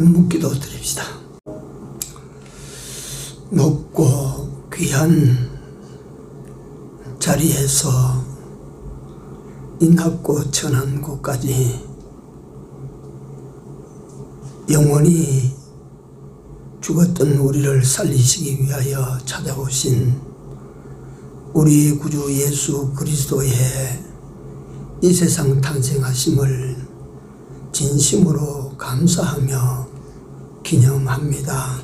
묵기도 드립시다. 높고 귀한 자리에서 이 낮고 천한 곳까지 영원히 죽었던 우리를 살리시기 위하여 찾아오신 우리 구주 예수 그리스도의 이 세상 탄생하심을 진심으로 감사하며 기념합니다.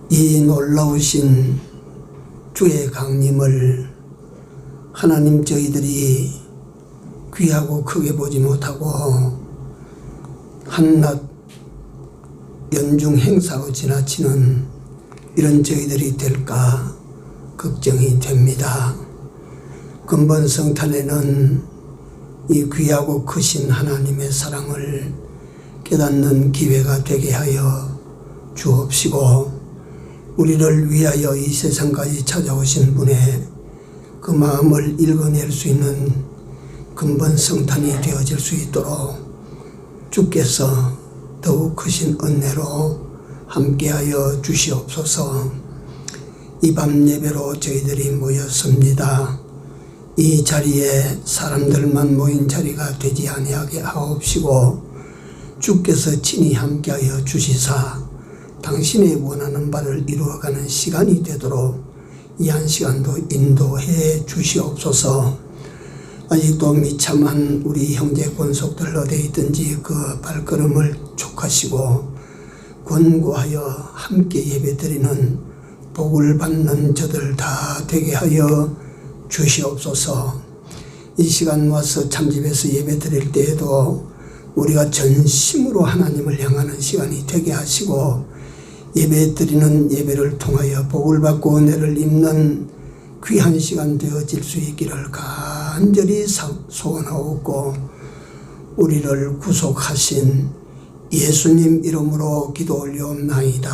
이 놀라우신 주의 강림을 하나님 저희들이 귀하고 크게 보지 못하고 한낮 연중 행사로 지나치는 이런 저희들이 될까 걱정이 됩니다. 근본 성탄에는 이 귀하고 크신 하나님의 사랑을 깨닫는 기회가 되게 하여 주옵시고, 우리를 위하여 이 세상까지 찾아오신 분의 그 마음을 읽어낼 수 있는 근본 성탄이 되어질 수 있도록 주께서 더욱 크신 은혜로 함께하여 주시옵소서. 이 밤 예배로 저희들이 모였습니다. 이 자리에 사람들만 모인 자리가 되지 아니하게 하옵시고, 주께서 친히 함께하여 주시사 당신의 원하는 바를 이루어가는 시간이 되도록 이 한 시간도 인도해 주시옵소서. 아직도 미참한 우리 형제 권속들 어디에 있든지 그 발걸음을 촉하시고 권고하여 함께 예배드리는 복을 받는 저들 다 되게 하여 주시옵소서. 이 시간 와서 참집에서 예배드릴 때에도 우리가 전심으로 하나님을 향하는 시간이 되게 하시고, 예배드리는 예배를 통하여 복을 받고 은혜를 입는 귀한 시간 되어질 수 있기를 간절히 소원하옵고, 우리를 구속하신 예수님 이름으로 기도 올리옵나이다.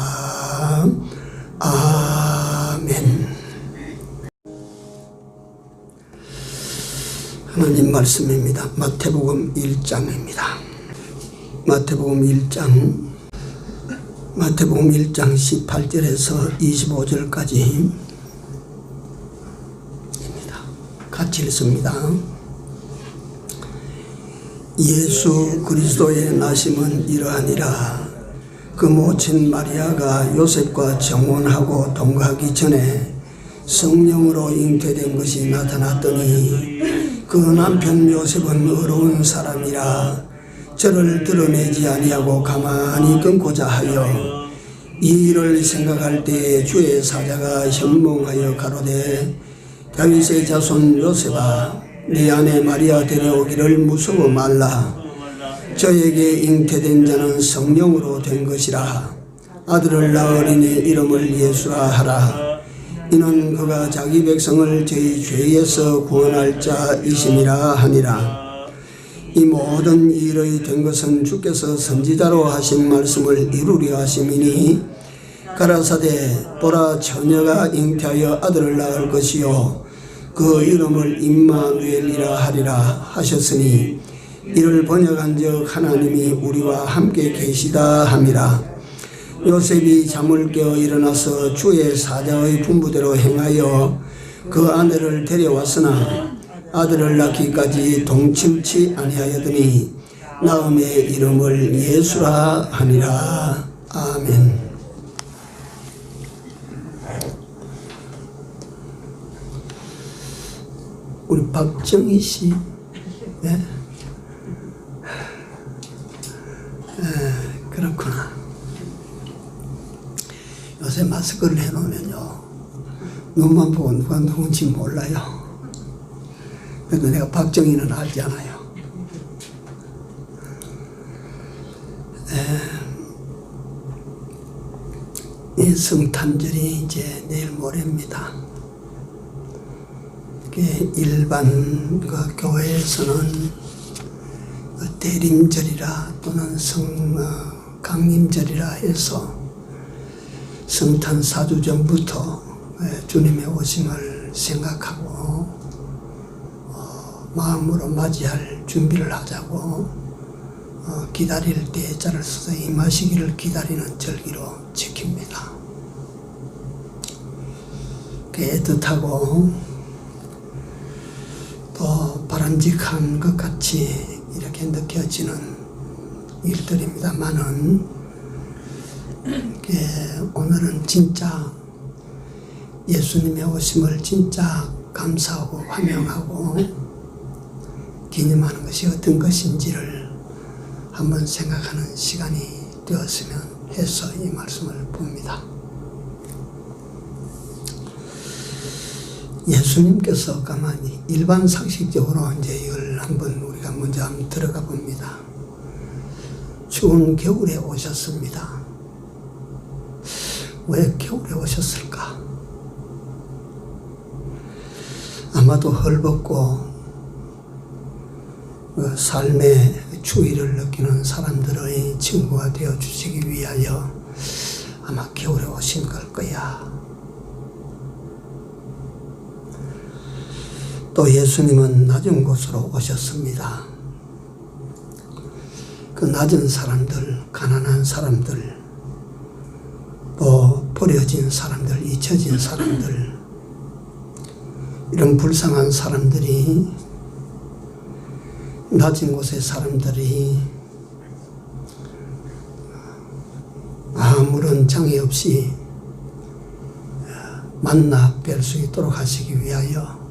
아멘. 하나님 말씀입니다. 마태복음 1장입니다. 마태복음 1장 18절에서 25절까지입니다. 같이 읽습니다. 예수 그리스도의 나심은 이러하니라. 그 모친 마리아가 요셉과 정혼하고 동거하기 전에 성령으로 잉태된 것이 나타났더니, 그 남편 요셉은 어려운 사람이라 저를 드러내지 아니하고 가만히 끊고자 하여 이 일을 생각할 때에 주의 사자가 현몽하여 가로되, 다윗의 자손 요셉아, 네 아내 마리아 데려오기를 무서워 말라. 저에게 잉태된 자는 성령으로 된 것이라. 아들을 낳으리니 이름을 예수라 하라. 이는 그가 자기 백성을 저희 죄에서 구원할 자이심이라 하니라. 이 모든 일이 된 것은 주께서 선지자로 하신 말씀을 이루려 하심이니, 가라사대 보라, 처녀가 잉태하여 아들을 낳을 것이요 그 이름을 임마누엘이라 하리라 하셨으니, 이를 번역한즉 하나님이 우리와 함께 계시다 함이라. 요셉이 잠을 깨어 일어나서 주의 사자의 분부대로 행하여 그 아내를 데려왔으나 아들을 낳기까지 동침치 아니하였더니 나음의 이름을 예수라 하니라. 아멘. 우리 박정희 씨, 네? 그렇구나. 요새 마스크를 해놓으면요, 눈만 보고 누가 누군지 몰라요. 그래도 내가 박정희는 알잖아요. 이 성탄절이 이제 내일 모레입니다. 일반 그 교회에서는 대림절이라 또는 강림절이라 해서 성탄 4주 전부터 주님의 오심을 생각하고 마음으로 맞이할 준비를 하자고 기다릴 때에 자를 써서 임하시기를 기다리는 절기로 지킵니다. 애틋하고 또 바람직한 것 같이 이렇게 느껴지는 일들입니다만은 오늘은 진짜 예수님의 오심을 진짜 감사하고 환영하고 기념하는 것이 어떤 것인지를 한번 생각하는 시간이 되었으면 해서 이 말씀을 봅니다. 예수님께서 가만히 일반 상식적으로 이제 이걸 우리가 먼저 한번 들어가 봅니다. 추운 겨울에 오셨습니다. 왜 겨울에 오셨을까? 아마도 헐벗고 삶의 추위를 느끼는 사람들의 친구가 되어 주시기 위하여 아마 겨울에 오신 걸 거야. 또 예수님은 낮은 곳으로 오셨습니다. 그 낮은 사람들, 가난한 사람들, 또 버려진 사람들, 잊혀진 사람들, 이런 불쌍한 사람들이, 낮은 곳의 사람들이 아무런 장애 없이 만나 뵐 수 있도록 하시기 위하여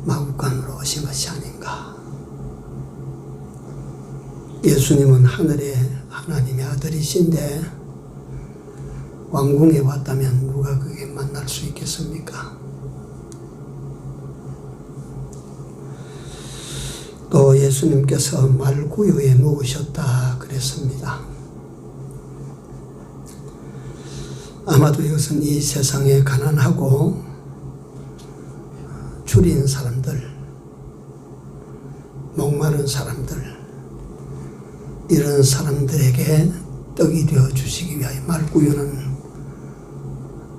마국간으로 오신 것이 아닌가. 예수님은 하늘의 하나님의 아들이신데 왕궁에 왔다면 누가 그게 만날 수 있겠습니까? 또 예수님께서 말구유에 누우셨다 그랬습니다. 아마도 이것은 이 세상에 가난하고 줄인 사람들, 목마른 사람들, 이런 사람들에게 떡이 되어 주시기 위하여, 말구유는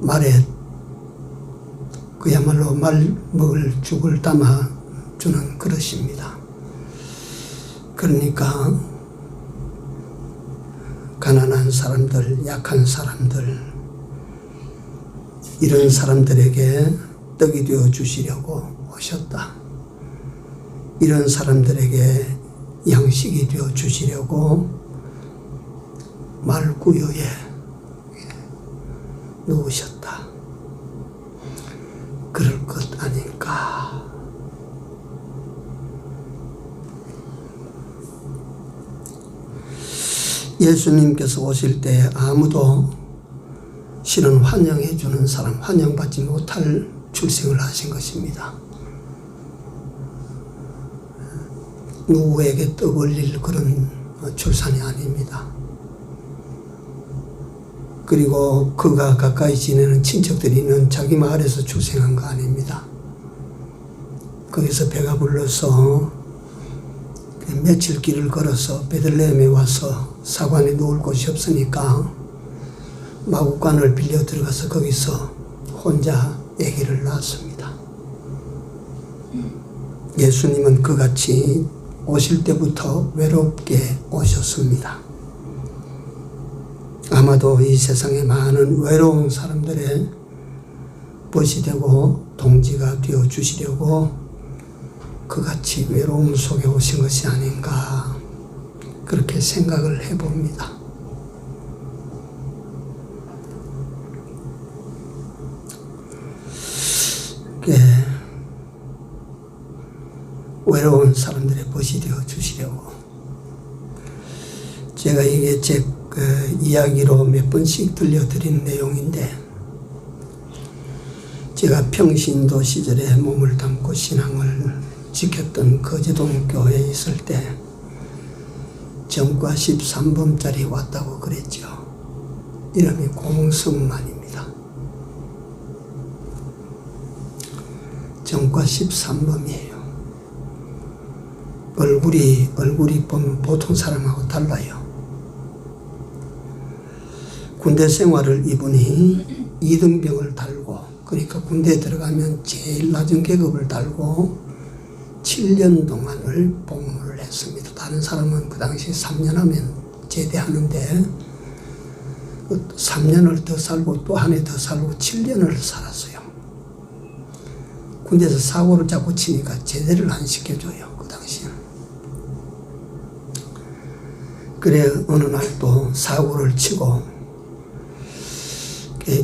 말에 그야말로 말 먹을 죽을 담아 주는 그릇입니다. 그러니까 가난한 사람들, 약한 사람들, 이런 사람들에게 떡이 되어 주시려고 오셨다. 이런 사람들에게 양식이 되어 주시려고 말구유에 누우셨다. 그럴 것 아닌가. 예수님께서 오실 때 아무도 실은 환영해 주는 사람, 환영받지 못할 출생을 하신 것입니다. 누구에게 떡 올릴 그런 출산이 아닙니다. 그리고 그가 가까이 지내는 친척들이 있는 자기 마을에서 출생한 거 아닙니다. 거기서 배가 불러서 며칠 길을 걸어서 베들레헴에 와서 사관에 누울 곳이 없으니까 마구간을 빌려 들어가서 거기서 혼자 아기를 낳았습니다. 예수님은 그같이 오실 때부터 외롭게 오셨습니다. 아마도 이 세상에 많은 외로운 사람들의 벗이 되고 동지가 되어 주시려고 그같이 외로움 속에 오신 것이 아닌가, 그렇게 생각을 해봅니다. 외로운 사람들의 벗이 되어 주시려고. 제가 이게 제 이야기로 몇 번씩 들려드린 내용인데, 제가 평신도 시절에 몸을 담고 신앙을 지켰던 거제동 교회에 있을 때 정과 13범짜리 왔다고 그랬죠. 이름이 공성만입니다. 정과 13범이에요. 얼굴이 보면 보통 사람하고 달라요. 군대 생활을 이분이 2등병을 달고, 그러니까 군대에 들어가면 제일 낮은 계급을 달고 7년 동안을 복무를 했습니다. 다 다른 사람은 그 당시 3년 하면 제대하는데 3년을 더 살고 또 한 해 더 살고 7년을 살았어요. 군대에서 사고를 자꾸 치니까 제대를 안 시켜줘요. 그 당시에는. 그래 어느 날 또 사고를 치고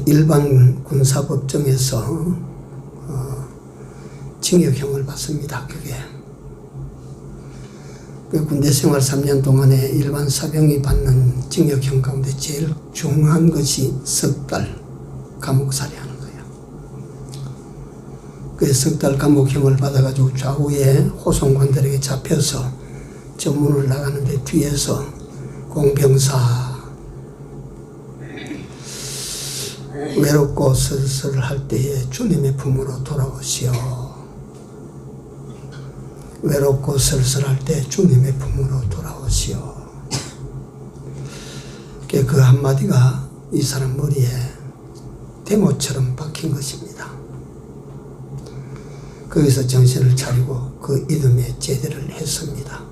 일반 군사법정에서 징역형을 받습니다. 그게 군대 생활 3년 동안에 일반 사병이 받는 징역형 가운데 제일 중요한 것이 석 달 감옥살이 하는 거예요. 그 석 달 감옥형을 받아가지고 좌우에 호송관들에게 잡혀서 전문을 나가는데 뒤에서 공병사 외롭고 쓸쓸할 때에 주님의 품으로 돌아오시오. 외롭고 쓸쓸할 때 주님의 품으로 돌아오시오. 그 한마디가 이 사람 머리에 대모처럼 박힌 것입니다. 거기서 정신을 차리고 그 이듬해 제대를 했습니다.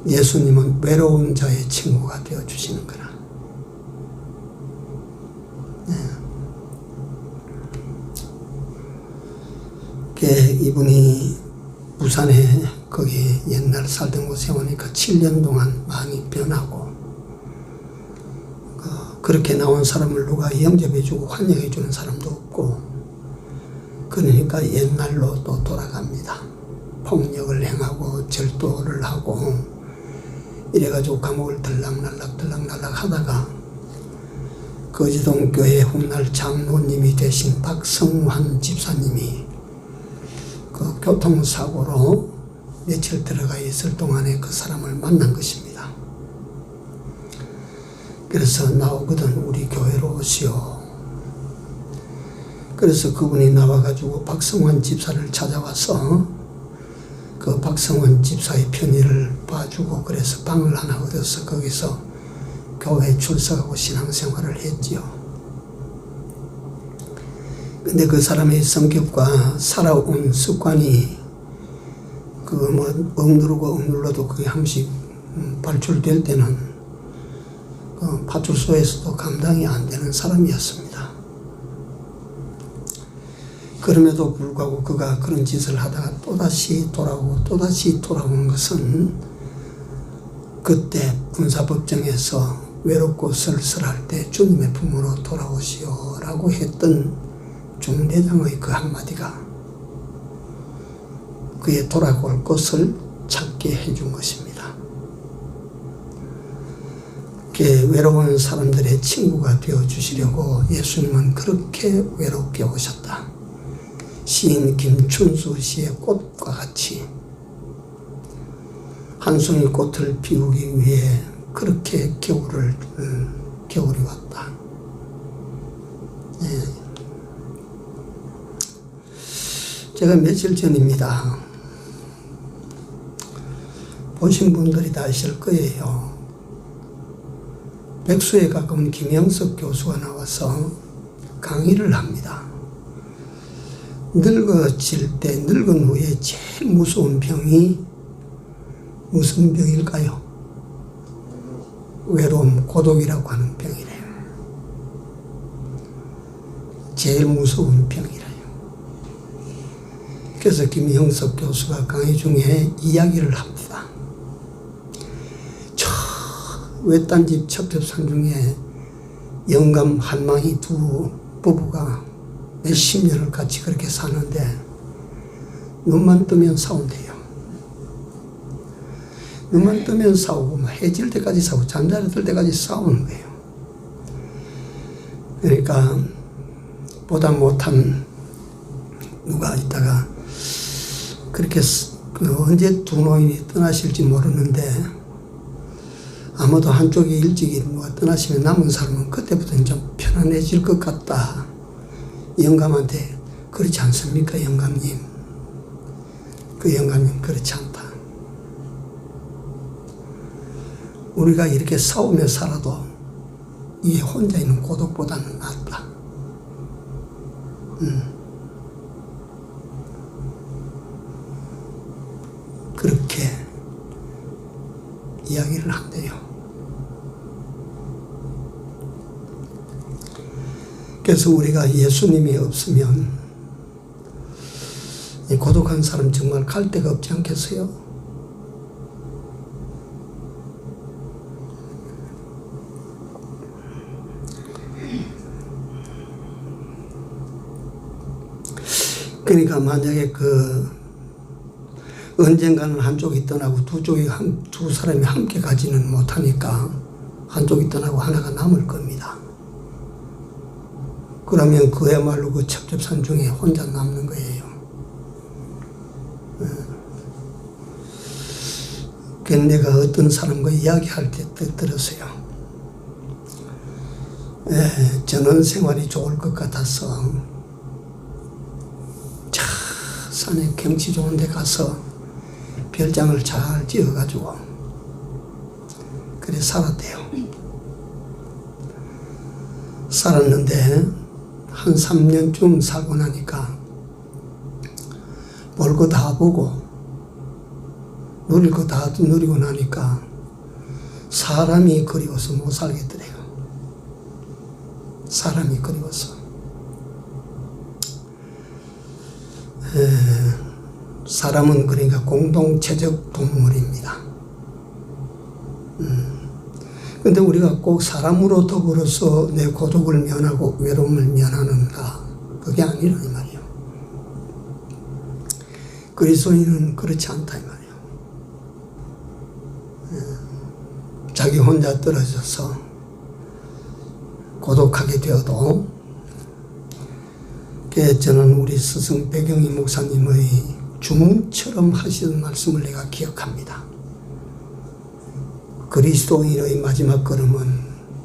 예수님은 외로운 자의 친구가 되어주시는 거라. 이분이 부산에 거기 옛날 살던 곳에 오니까 7년 동안 많이 변하고 그렇게 나온 사람을 누가 영접해주고 환영해주는 사람도 없고 그러니까 옛날로 또 돌아갑니다. 폭력을 행하고 절도를 하고 이래가지고 감옥을 들락날락 하다가 거지동 교회 훗날 장로님이 되신 박성환 집사님이 그 교통사고로 며칠 들어가 있을 동안에 그 사람을 만난 것입니다. 그래서 나오거든 우리 교회로 오시오. 그래서 그분이 나와가지고 박성환 집사를 찾아와서 그 박성환 집사의 편의를 봐주고 그래서 방을 하나 얻어서 거기서 교회에 출석하고 신앙생활을 했지요. 근데 그 사람의 성격과 살아온 습관이 억누르도 그게 한씩 발출될 때는 그 파출소에서도 감당이 안 되는 사람이었습니다. 그럼에도 불구하고 그가 그런 짓을 하다가 또다시 돌아오고 또다시 돌아오는 것은 그때 군사법정에서 외롭고 쓸쓸할 때 주님의 품으로 돌아오시오 라고 했던 중대장의 그 한마디가 그의 돌아올 곳을 찾게 해준 것입니다. 외로운 사람들의 친구가 되어주시려고 예수님은 그렇게 외롭게 오셨다. 시인 김춘수 씨의 꽃과 같이 한 송이 꽃을 피우기 위해 그렇게 겨울이 왔다. 제가 며칠 전입니다. 보신 분들이 다 아실 거예요. 백수에 가까운 김영석 교수가 나와서 강의를 합니다. 늙어질 때 늙은 후에 제일 무서운 병이 무슨 병일까요? 외로움, 고독이라고 하는 병이래요. 제일 무서운 병이래요. 그래서 김영석 교수가 강의 중에 이야기를 합니다. 저 외딴 집 첩첩산 중에 영감 한망이 두 부부가 몇십 년을 같이 그렇게 사는데 눈만 뜨면 싸운대요. 눈만 뜨면 싸우고 해질 때까지 싸우고 잠자리 들 때까지 싸우는 거예요. 그러니까 보다 못한 누가 있다가 그렇게 언제 두 노인이 떠나실지 모르는데 아마도 한쪽이 일찍이 누가 떠나시면 남은 사람은 그때부터는 좀 편안해질 것 같다. 영감한테 그렇지 않습니까, 영감님? 그 영감님 그렇지 않다. 우리가 이렇게 싸우며 살아도 이 혼자 있는 고독보다는 낫다. 이야기를 한대요. 그래서 우리가 예수님이 없으면 이 고독한 사람 정말 갈 데가 없지 않겠어요? 그러니까 만약에 언젠가는 한쪽이 떠나고 두 사람이 함께 가지는 못하니까 한쪽이 떠나고 하나가 남을 겁니다. 그러면 그야말로 그 첩첩산 중에 혼자 남는 거예요. 그 내가 어떤 사람과 이야기할 때 들었어요. 전원 생활이 좋을 것 같아서 산에 경치 좋은 데 가서 별장을 잘 지어가지고 그래 살았대요. 살았는데 한 3년쯤 살고 나니까 볼 거 다 보고 누릴 거 다 누리고 나니까 사람이 그리워서 못 살겠더래요. 사람이 그리워서. 사람은 그러니까 공동체적 동물입니다. 근데 우리가 꼭 사람으로 더불어서 내 고독을 면하고 외로움을 면하는가? 그게 아니라 이 말이에요. 그리스도인은 그렇지 않다 이 말이에요. 자기 혼자 떨어져서 고독하게 되어도 저는 우리 스승 배경희 목사님의 주문처럼 하시는 말씀을 내가 기억합니다. 그리스도인의 마지막 걸음은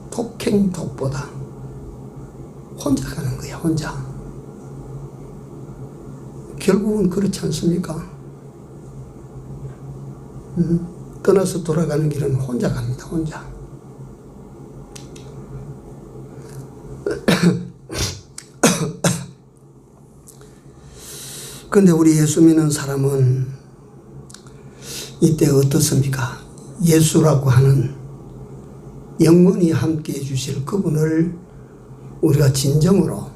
독행독보다 혼자 가는 거야, 혼자. 결국은 그렇지 않습니까? 떠나서 돌아가는 길은 혼자 갑니다, 혼자. 그런데 우리 예수 믿는 사람은 이때 어떻습니까? 예수라고 하는 영원히 함께 해주실 그분을 우리가 진정으로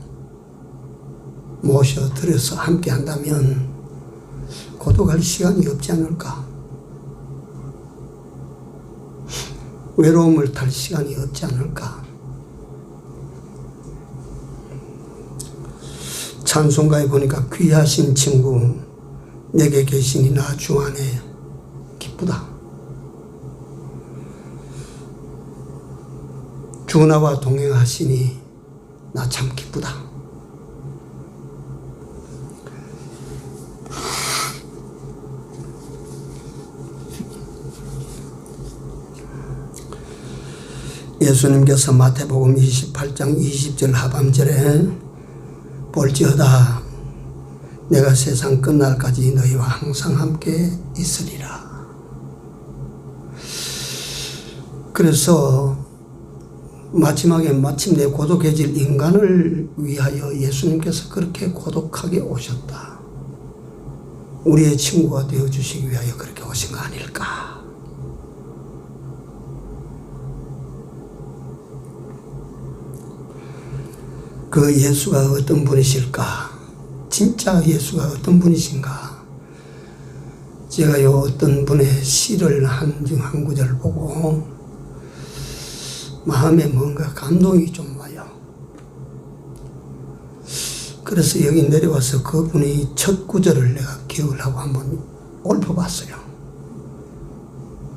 모셔들여서 함께 한다면 고독할 시간이 없지 않을까? 외로움을 탈 시간이 없지 않을까? 찬송가에 보니까 귀하신 친구 내게 계시니 나 주 안에 기쁘다. 주 나와 동행하시니 나 참 기쁘다. 예수님께서 마태복음 28장 20절 하반절에 볼지어다 내가 세상 끝날까지 너희와 항상 함께 있으리라. 그래서 마지막에 마침내 고독해질 인간을 위하여 예수님께서 그렇게 고독하게 오셨다. 우리의 친구가 되어주시기 위하여 그렇게 오신 거 아닐까. 그 예수가 어떤 분이실까? 진짜 예수가 어떤 분이신가? 제가 어떤 분의 시를 한 구절 보고 마음에 뭔가 감동이 좀 와요. 그래서 여기 내려와서 그분이 첫 구절을 내가 기억을 하고 한번 읊어봤어요.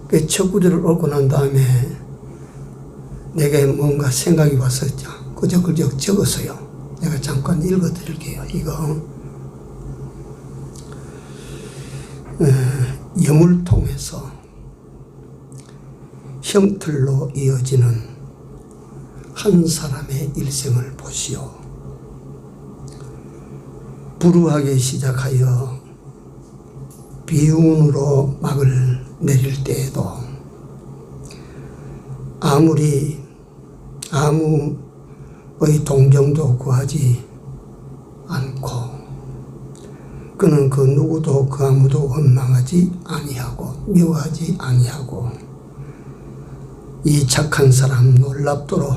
그 첫 구절을 읊고 난 다음에 내게 뭔가 생각이 와서 그저그저 적었어요. 내가 잠깐 읽어드릴게요. 이거 여물통에서 형틀로 이어지는 한 사람의 일생을 보시오. 불우하게 시작하여 비운으로 막을 내릴 때에도 아무의 동정도 구하지 않고 그는 그 누구도 그 아무도 원망하지 아니하고 미워하지 아니하고 이 착한 사람, 놀랍도록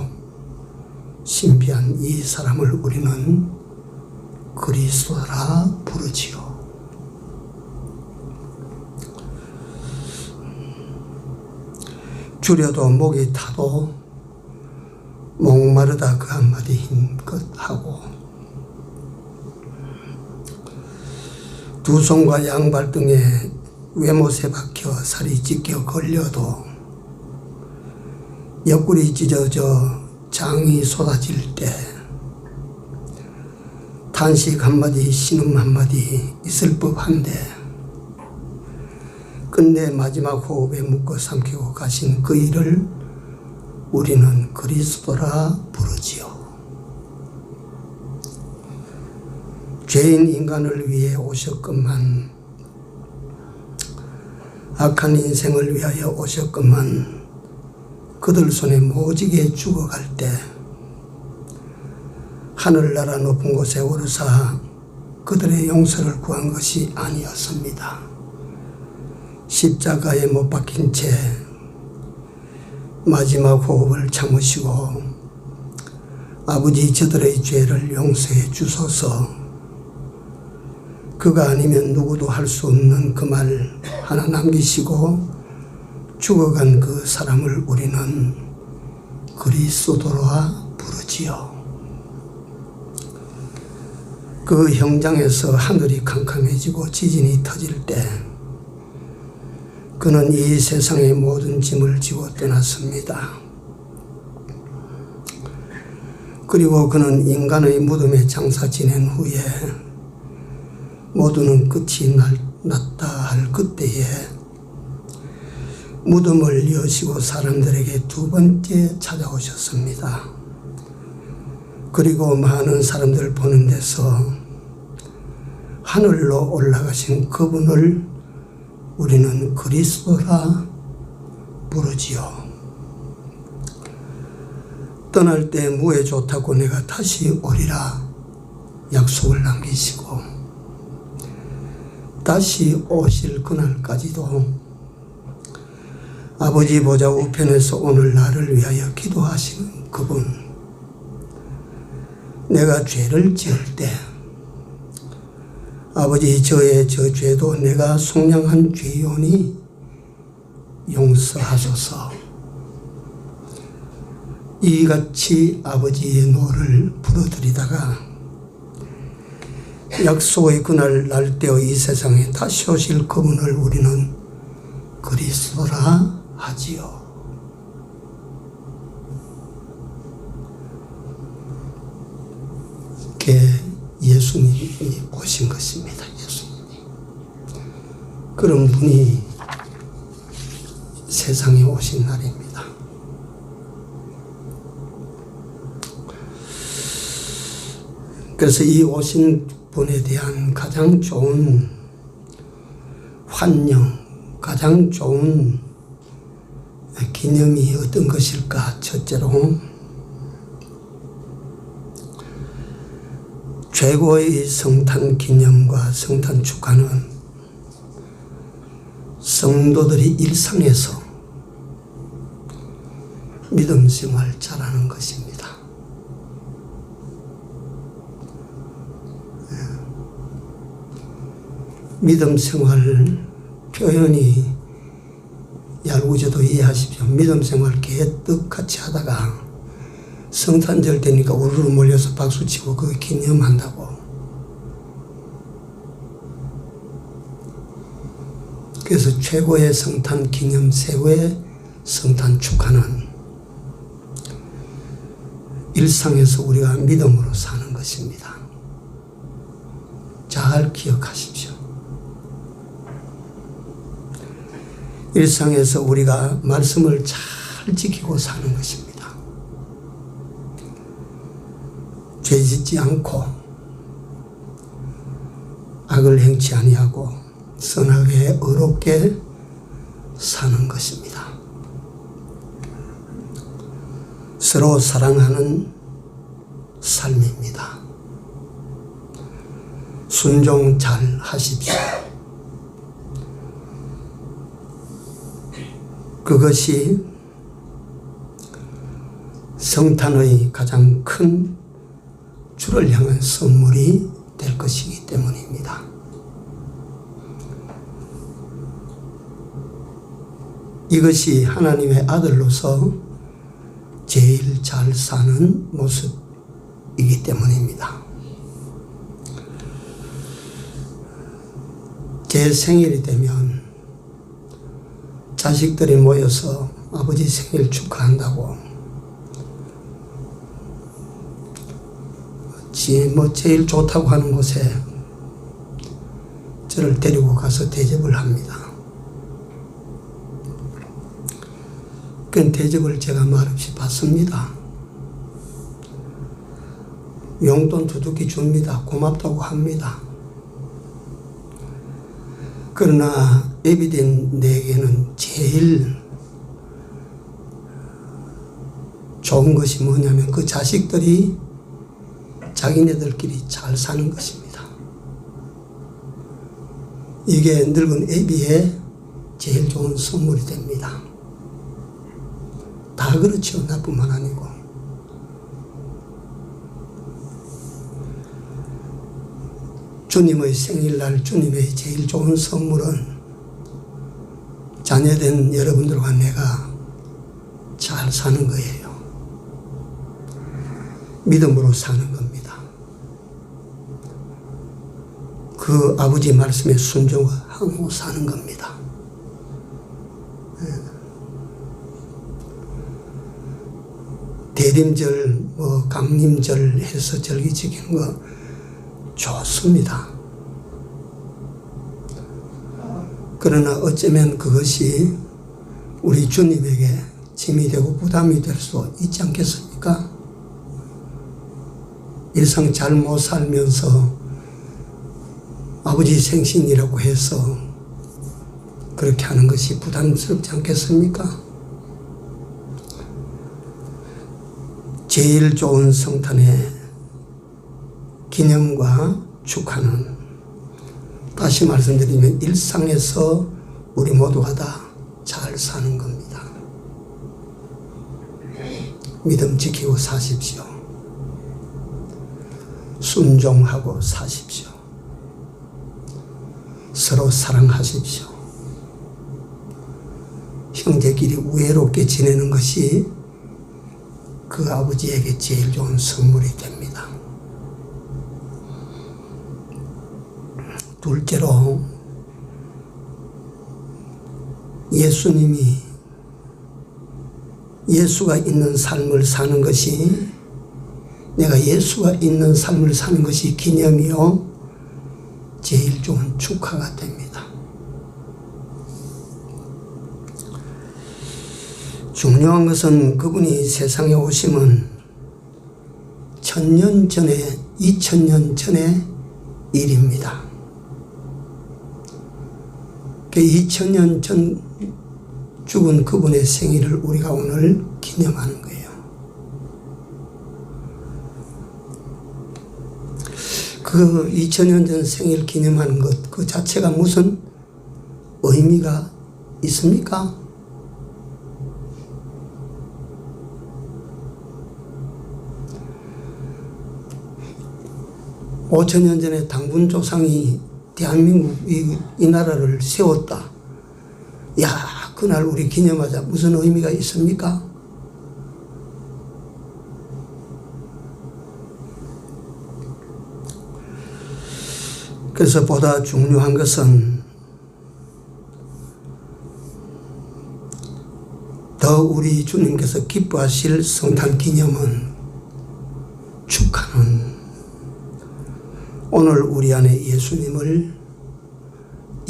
신비한 이 사람을 우리는 그리스도라 부르지요. 줄여도 목이 타도 목마르다 그 한마디 힘껏 하고, 두 손과 양발 등에 외못에 박혀 살이 찢겨 걸려도, 옆구리 찢어져 장이 쏟아질 때 탄식 한마디 신음 한마디 있을 법한데, 끝내 마지막 호흡에 묶어 삼키고 가신 그 일을 우리는 그리스도라 부르지요. 죄인 인간을 위해 오셨건만, 악한 인생을 위하여 오셨건만, 그들 손에 모지게 죽어갈 때 하늘나라 높은 곳에 오르사 그들의 용서를 구한 것이 아니었습니다. 십자가에 못 박힌 채 마지막 호흡을 참으시고, 아버지 저들의 죄를 용서해 주소서, 그가 아니면 누구도 할 수 없는 그 말 하나 남기시고 죽어간 그 사람을 우리는 그리스도라 부르지요. 그 형장에서 하늘이 캄캄해지고 지진이 터질 때 그는 이 세상의 모든 짐을 지고 떠났습니다. 그리고 그는 인간의 무덤에 장사 지낸 후에 모두는 끝이 났다 할 그때에 무덤을 여시고 사람들에게 두 번째 찾아오셨습니다. 그리고 많은 사람들 보는 데서 하늘로 올라가신 그분을 우리는 그리스도라 부르지요. 떠날 때 무에 좋다고 내가 다시 오리라 약속을 남기시고, 다시 오실 그날까지도 아버지 보좌 우편에서 오늘 나를 위하여 기도하시는 그분, 내가 죄를 지을 때 아버지 저의 저 죄도 내가 속량한 죄요니 용서하소서, 이같이 아버지의 노를 부르드리다가 약속의 그날 날때의 이 세상에 다시 오실 그분을 우리는 그리스도라 하지요. 그게 예수님이 오신 것입니다. 예수님이. 그런 분이 세상에 오신 날입니다. 그래서 이 오신 분에 대한 가장 좋은 환영, 가장 좋은 기념이 어떤 것일까? 첫째로 최고의 성탄 기념과 성탄 축하는 성도들이 일상에서 믿음 생활 잘하는 것입니다. 믿음 생활 표현이 얄궂어도 이해하십시오. 믿음 생활 개떡같이 하다가 성탄절 되니까 우르르 몰려서 박수치고 그거 기념한다고. 그래서 최고의 성탄 기념, 최고의 성탄 축하는 일상에서 우리가 믿음으로 사는 것입니다. 잘 기억하십시오. 일상에서 우리가 말씀을 잘 지키고 사는 것입니다. 죄 짓지 않고 악을 행치 아니하고 선하게 의롭게 사는 것입니다. 서로 사랑하는 삶입니다. 순종 잘 하십시오. 그것이 성탄의 가장 큰 주를 향한 선물이 될 것이기 때문입니다. 이것이 하나님의 아들로서 제일 잘 사는 모습이기 때문입니다. 제 생일이 되면 자식들이 모여서 아버지 생일 축하한다고 제일 좋다고 하는 곳에 저를 데리고 가서 대접을 합니다. 그 대접을 제가 말없이 받습니다. 용돈 두둑이 줍니다. 고맙다고 합니다. 그러나 예비된 내게는 제일 좋은 것이 뭐냐면 그 자식들이 자기네들끼리 잘 사는 것입니다. 이게 늙은 애비의 제일 좋은 선물이 됩니다. 다 그렇죠. 나뿐만 아니고. 주님의 생일날 주님의 제일 좋은 선물은 자녀된 여러분들과 내가 잘 사는 거예요. 믿음으로 사는 겁니다. 그 아버지 말씀에 순종하고 사는 겁니다. 대림절, 강림절 해서 절기 지키는 거 좋습니다. 그러나 어쩌면 그것이 우리 주님에게 짐이 되고 부담이 될 수 있지 않겠습니까? 일상 잘 못 살면서 아버지 생신이라고 해서 그렇게 하는 것이 부담스럽지 않겠습니까? 제일 좋은 성탄의 기념과 축하는 다시 말씀드리면 일상에서 우리 모두가 다 잘 사는 겁니다. 믿음 지키고 사십시오. 순종하고 사십시오. 서로 사랑하십시오. 형제끼리 우애롭게 지내는 것이 그 아버지에게 제일 좋은 선물이 됩니다. 둘째로 예수님이 예수가 있는 삶을 사는 것이 내가 예수가 있는 삶을 사는 것이 기념이요 제일 좋은 축하가 됩니다. 중요한 것은 그분이 세상에 오심은 1000년 전에 2000년 전의 일입니다. 2000년 전 죽은 그분의 생일을 우리가 오늘 기념하는 거예요. 그 2000년 전 생일 기념하는 것 그 자체가 무슨 의미가 있습니까? (5000년) 전에 당군 조상이 대한민국 이 나라를 세웠다. 야, 그날 우리 기념하자. 무슨 의미가 있습니까? 그래서 보다 중요한 것은 더 우리 주님께서 기뻐하실 성탄 기념은 축하는 오늘 우리 안에 예수님을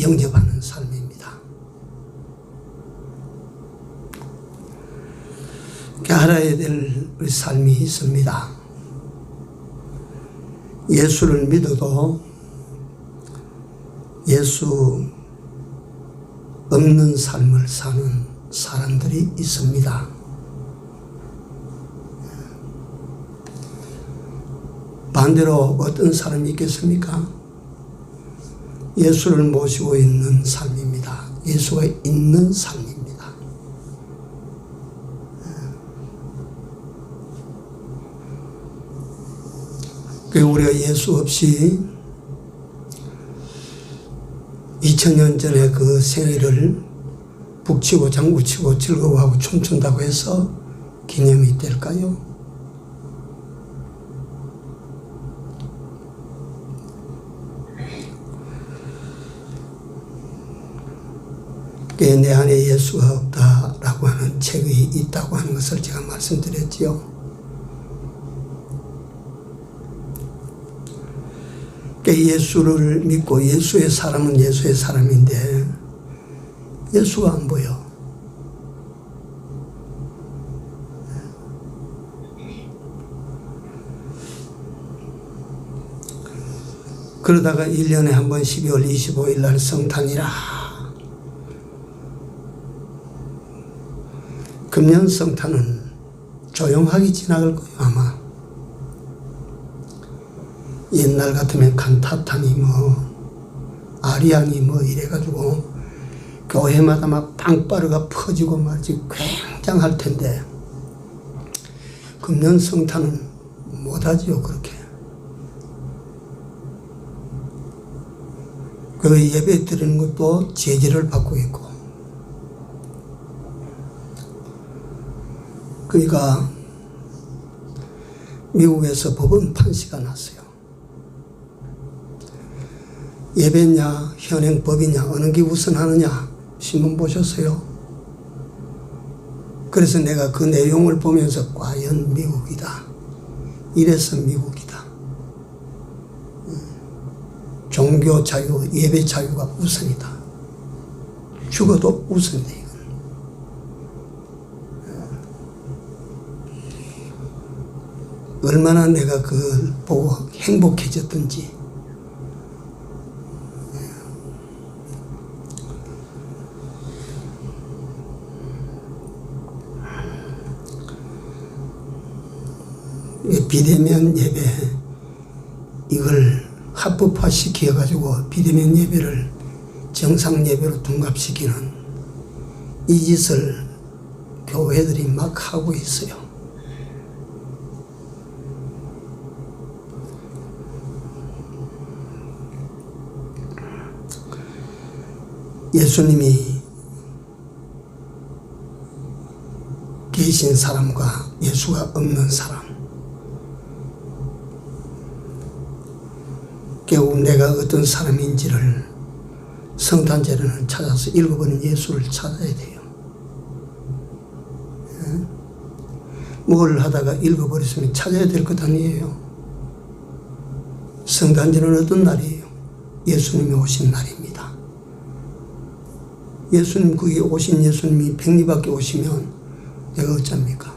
영접하는 삶입니다. 알아야 될 우리 삶이 있습니다. 예수를 믿어도 예수 없는 삶을 사는 사람들이 있습니다. 반대로 어떤 사람이 있겠습니까? 예수를 모시고 있는 삶입니다. 예수가 있는 삶입니다. 우리가 예수 없이 2000년 전에 그 생일을 북치고 장구치고 즐거워하고 춤춘다고 해서 기념이 될까요? 내 안에 예수가 없다라고 하는 책이 있다고 하는 것을 제가 말씀드렸지요. 예수를 믿고 예수의 사람은 예수의 사람인데 예수가 안 보여. 그러다가 1년에 한 번 12월 25일 날 성탄이라. 금년 성탄은 조용하게 지나갈 거예요, 아마. 옛날 같으면 칸타타니 아리아니 이래가지고 교회마다 막 빵빠르가 퍼지고 말이지 굉장할 텐데 금년 성탄은 못하지요, 그렇게. 그 예배 드리는 것도 제재를 받고 있고. 그러니까 미국에서 법원 판시가 났어요. 예배냐 현행법이냐 어느 게 우선하느냐 신문 보셨어요? 그래서 내가 그 내용을 보면서 과연 미국이다. 이래서 미국이다. 종교 자유, 예배 자유가 우선이다. 죽어도 우선이다. 이건. 얼마나 내가 그걸 보고 행복해졌던지. 비대면 예배 이걸 합법화 시켜가지고 비대면 예배를 정상 예배로 둔갑시키는 이 짓을 교회들이 막 하고 있어요. 예수님이 계신 사람과 예수가 없는 사람, 결국 내가 어떤 사람인지를 성탄절에는 찾아서 읽어버린 예수를 찾아야 돼요. 뭘 하다가 읽어버렸으면 찾아야 될 것 아니에요. 성탄절은 어떤 날이에요? 예수님이 오신 날입니다. 예수님, 거기 오신 예수님이 백리밖에 오시면 내가 어쩝니까?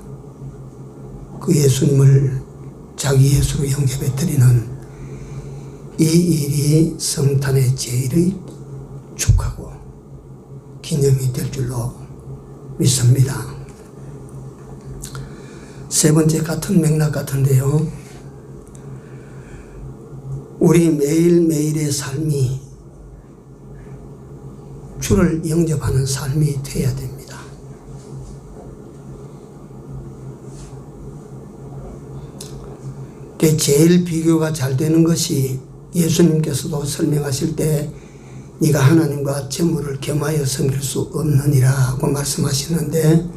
그 예수님을 자기 예수로 영접해 드리는 이 일이 성탄의 제일의 축하고 기념이 될 줄로 믿습니다. 세 번째 같은 맥락 같은데요. 우리 매일매일의 삶이 주를 영접하는 삶이 되어야 됩니다. 제일 비교가 잘 되는 것이 예수님께서도 설명하실 때 네가 하나님과 재물을 겸하여 섬길 수 없느니라 하고 말씀하시는데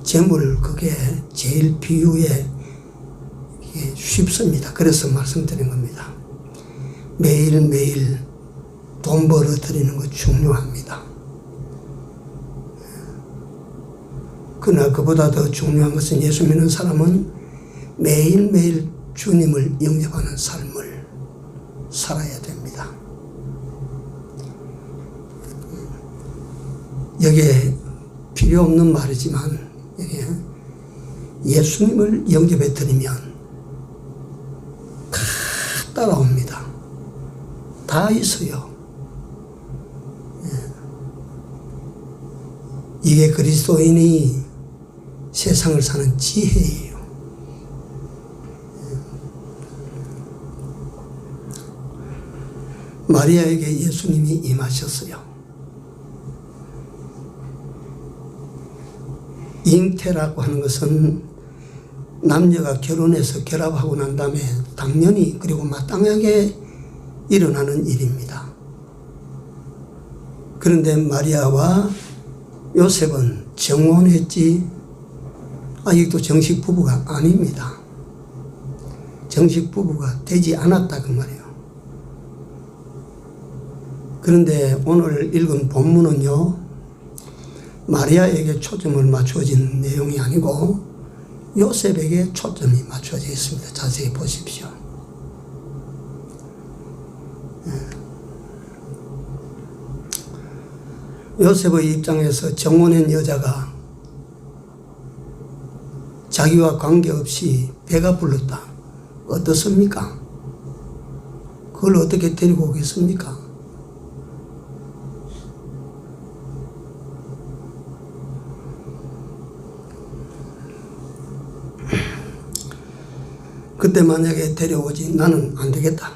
재물 그게 제일 비유에 쉽습니다. 그래서 말씀드린 겁니다. 매일매일 돈 벌어 드리는 거 중요합니다. 그러나 그보다 더 중요한 것은 예수 믿는 사람은 매일매일 주님을 영접하는 삶을 살아야 됩니다. 여기에 필요 없는 말이지만 여기에 예수님을 영접해 드리면 다 따라옵니다. 다 있어요. 이게 그리스도인이 세상을 사는 지혜예요. 마리아에게 예수님이 임하셨어요. 잉태라고 하는 것은 남녀가 결혼해서 결합하고 난 다음에 당연히 그리고 마땅하게 일어나는 일입니다. 그런데 마리아와 요셉은 정혼했지 아직도 정식 부부가 아닙니다. 정식 부부가 되지 않았다 그 말이에요. 그런데 오늘 읽은 본문은요, 마리아에게 초점을 맞추어진 내용이 아니고 요셉에게 초점이 맞추어져 있습니다. 자세히 보십시오. 요셉의 입장에서 정혼한 여자가 자기와 관계없이 배가 불렀다. 어떻습니까? 그걸 어떻게 데리고 오겠습니까? 그때 만약에 데려오지 나는 안 되겠다.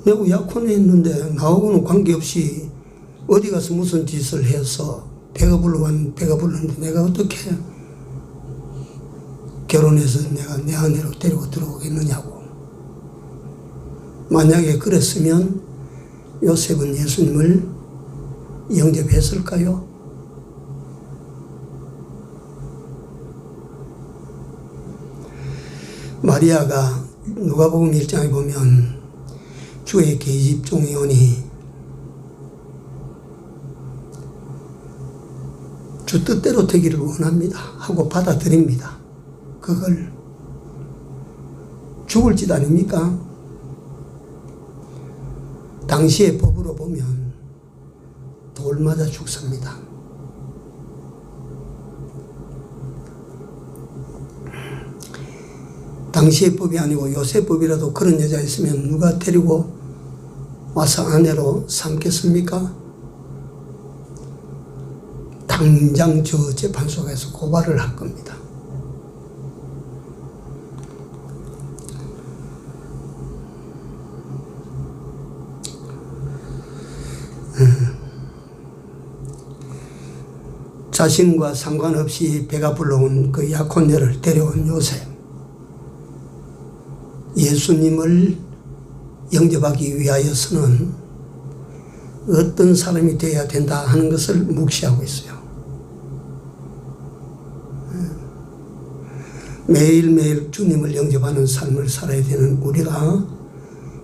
내가 약혼했는데 나하고는 관계없이 어디 가서 무슨 짓을 해서 배가 불렀는데 내가 어떻게 결혼해서 내가 내 아내로 데리고 들어오겠느냐고. 만약에 그랬으면 요셉은 예수님을 영접했을까요? 마리아가 누가복음 1장에 보면 주의 계집 종이 오니 주 뜻대로 되기를 원합니다 하고 받아들입니다. 그걸 죽을 짓 아닙니까? 당시의 법으로 보면 돌 맞아 죽습니다. 당시의 법이 아니고 요새 법이라도 그런 여자 있으면 누가 데리고 와서 아내로 삼겠습니까? 당장 저 재판소에서 고발을 할 겁니다. 자신과 상관없이 배가 불러온 그 약혼녀를 데려온 요셉. 예수님을 영접하기 위하여서는 어떤 사람이 되어야 된다 하는 것을 묵시하고 있어요. 매일매일 주님을 영접하는 삶을 살아야 되는 우리가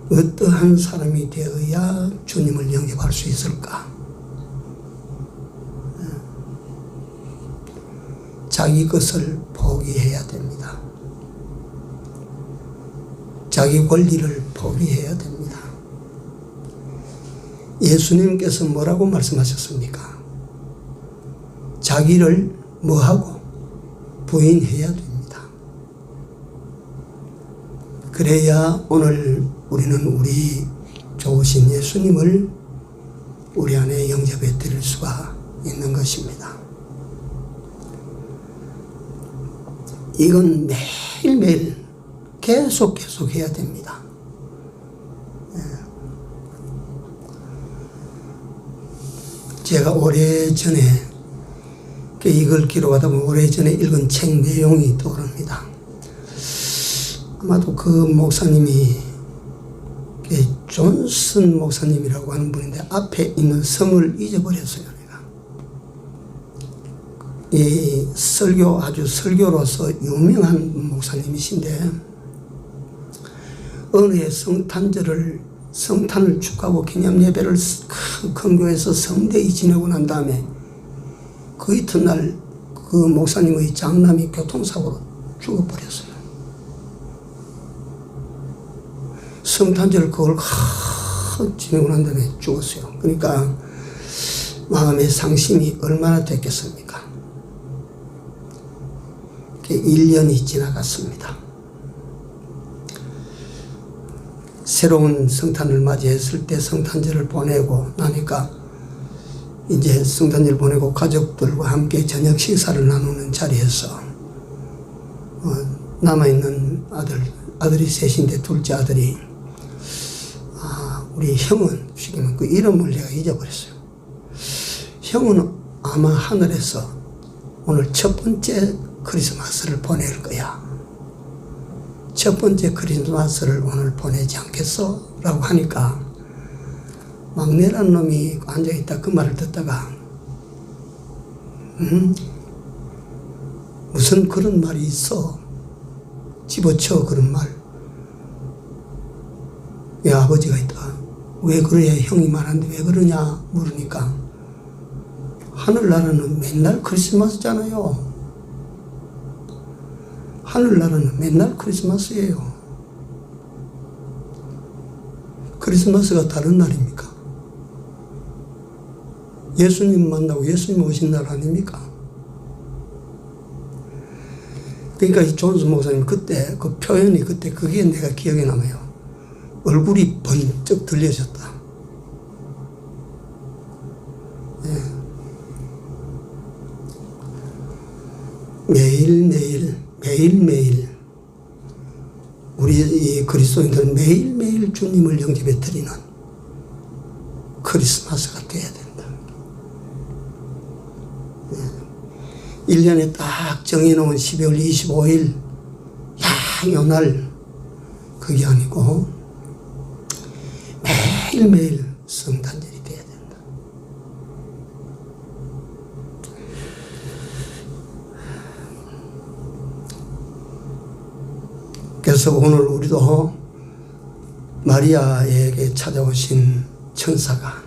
어떠한 사람이 되어야 주님을 영접할 수 있을까? 자기 것을 포기해야 됩니다. 자기 권리를 포기해야 됩니다. 예수님께서 뭐라고 말씀하셨습니까? 자기를 뭐하고? 부인해야 됩니다. 그래야 오늘 우리는 우리 좋으신 예수님을 우리 안에 영접해 드릴 수가 있는 것입니다. 이건 매일매일 계속 해야 됩니다. 제가 오래전에 이걸 기록하다 보면 오래전에 읽은 책 내용이 떠오릅니다. 아마도 그 목사님이 존슨 목사님이라고 하는 분인데 앞에 있는 성을 잊어버렸어요. 이 아주 설교로서 유명한 목사님이신데 어느 해 성탄을 축하하고 기념예배를 큰 교회에서 성대히 지내고 난 다음에 그 이튿날 그 목사님의 장남이 교통사고로 죽어버렸어요. 성탄절 그걸 지내고 난 다음에 죽었어요. 그러니까 마음의 상심이 얼마나 됐겠습니까? 1년이 지나갔습니다. 새로운 성탄을 맞이했을 때 성탄절을 보내고 나니까 이제 성탄절 보내고 가족들과 함께 저녁 식사를 나누는 자리에서 남아있는 아들이 셋인데 둘째 아들이 우리 형은 지금 그 이름을 내가 잊어버렸어요. 형은 아마 하늘에서 오늘 첫 번째 크리스마스를 보낼 거야. 첫 번째 크리스마스를 오늘 보내지 않겠어? 라고 하니까 막내란 놈이 앉아있다 그 말을 듣다가 무슨 그런 말이 있어? 집어쳐 그런 말. 왜 아버지가 있다. 왜 그래? 형이 말하는데 왜 그러냐? 물으니까 하늘나라는 맨날 크리스마스잖아요. 하늘나라는 맨날 크리스마스예요. 크리스마스가 다른 날입니까? 예수님 만나고 예수님 오신 날 아닙니까? 그러니까 이 존스 목사님 그때 그 표현이 그때 그게 내가 기억에 남아요. 얼굴이 번쩍 들려졌다. 네. 매일매일 우리 이 그리스도인들은 매일매일 주님을 영접해 드리는 크리스마스가 돼야 된다. 1년에 딱 정해놓은 12월 25일 요날 그게 아니고 매일매일 성탄절이 돼야 된다. 그래서 오늘 우리도 마리아에게 찾아오신 천사가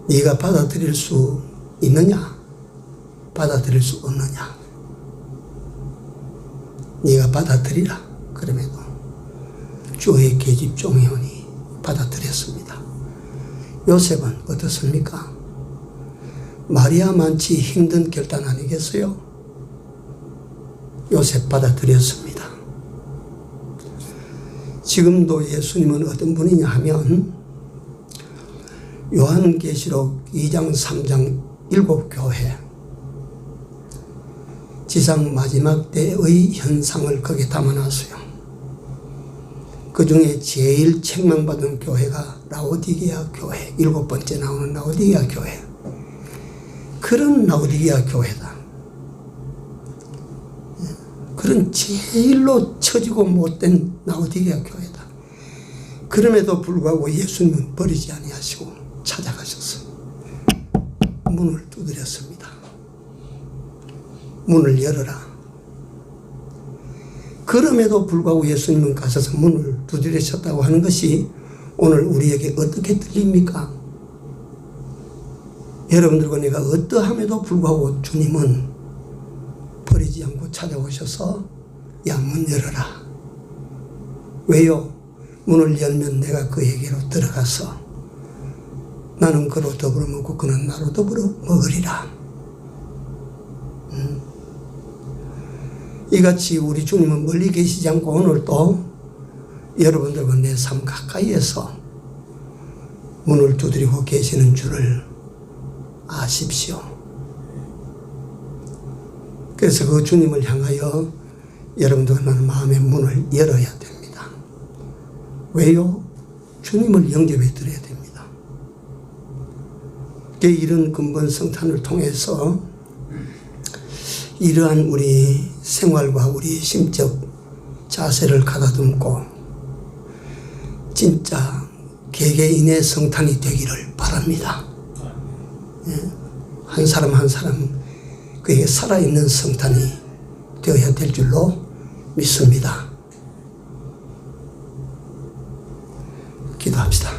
네가 받아들일 수 있느냐? 받아들일 수 없느냐? 네가 받아들이라. 그럼에도 주의 계집 종이오니 받아들였습니다. 요셉은 어떻습니까? 마리아만치 힘든 결단 아니겠어요? 요셉 받아들였습니다. 지금도 예수님은 어떤 분이냐 하면 요한계시록 2장 3장 7교회 지상 마지막 때의 현상을 거기에 담아놨어요. 그 중에 제일 책망받은 교회가 라오디게아 교회, 7번째 나오는 라오디게아 교회. 그런 라오디게아 교회다. 그런 제일로 처지고 못된 라오디게아 교회다. 그럼에도 불구하고 예수님은 버리지 아니하시고 찾아가셔서 문을 두드렸습니다. 문을 열어라. 그럼에도 불구하고 예수님은 가셔서 문을 두드리셨다고 하는 것이 오늘 우리에게 어떻게 들립니까? 여러분들과 내가 어떠함에도 불구하고 주님은 버리지 않고 찾아오셔서 야, 문 열어라. 왜요? 문을 열면 내가 그에게로 들어가서 나는 그로 더불어 먹고 그는 나로 더불어 먹으리라. 이같이 우리 주님은 멀리 계시지 않고 오늘 또 여러분들과 내 삶 가까이에서 문을 두드리고 계시는 줄을 아십시오. 그래서 그 주님을 향하여 여러분들과 나는 마음의 문을 열어야 됩니다. 왜요? 주님을 영접해 드려야 됩니다. 이런 근본 성탄을 통해서 이러한 우리 생활과 우리 심적 자세를 가다듬고 진짜 개개인의 성탄이 되기를 바랍니다. 한 사람 한 사람 그에게 살아있는 성탄이 되어야 될 줄로 믿습니다. 기도합시다.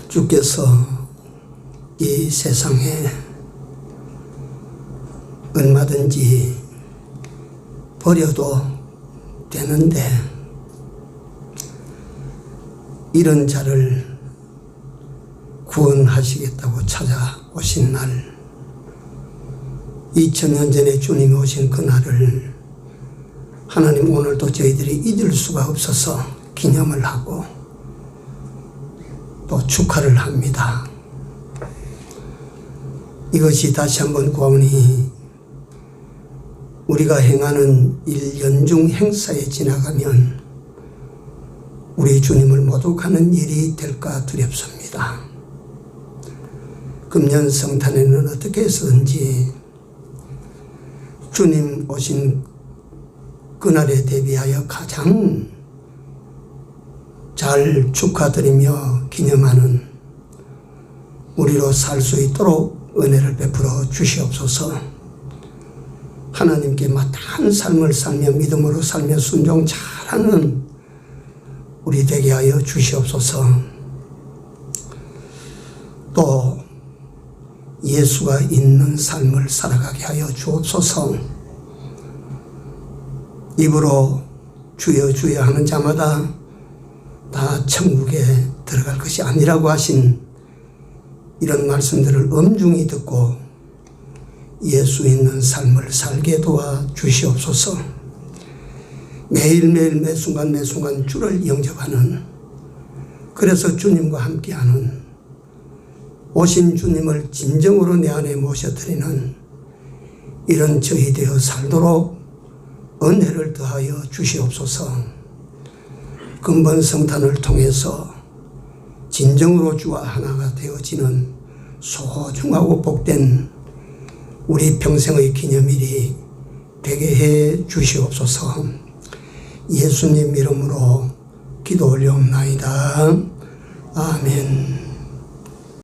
주께서 이 세상에 얼마든지 버려도 되는데 이런 자를 구원하시겠다고 찾아오신 날, 2000년 전에 주님이 오신 그날을 하나님 오늘도 저희들이 잊을 수가 없어서 기념을 하고 또 축하를 합니다. 이것이 다시 한번 구원이 우리가 행하는 일연중 행사에 지나가면 우리 주님을 모독하는 일이 될까 두렵습니다. 금년 성탄에는 어떻게 해서든지 주님 오신 그날에 대비하여 가장 잘 축하드리며 기념하는 우리로 살 수 있도록 은혜를 베풀어 주시옵소서. 하나님께 마땅한 삶을 살며 믿음으로 살며 순종 잘하는 우리 되게 하여 주시옵소서. 또 예수가 있는 삶을 살아가게 하여 주옵소서. 입으로 주여 주여 하는 자마다 다 천국에 들어갈 것이 아니라고 하신 이런 말씀들을 엄중히 듣고 예수 있는 삶을 살게 도와 주시옵소서. 매일매일 매순간 매순간 주를 영접하는, 그래서 주님과 함께하는, 오신 주님을 진정으로 내 안에 모셔드리는 이런 저희 되어 살도록 은혜를 더하여 주시옵소서. 근본 성탄을 통해서 진정으로 주와 하나가 되어지는 소중하고 복된 우리 평생의 기념일이 되게 해 주시옵소서. 예수님 이름으로 기도 올려옵나이다. 아멘.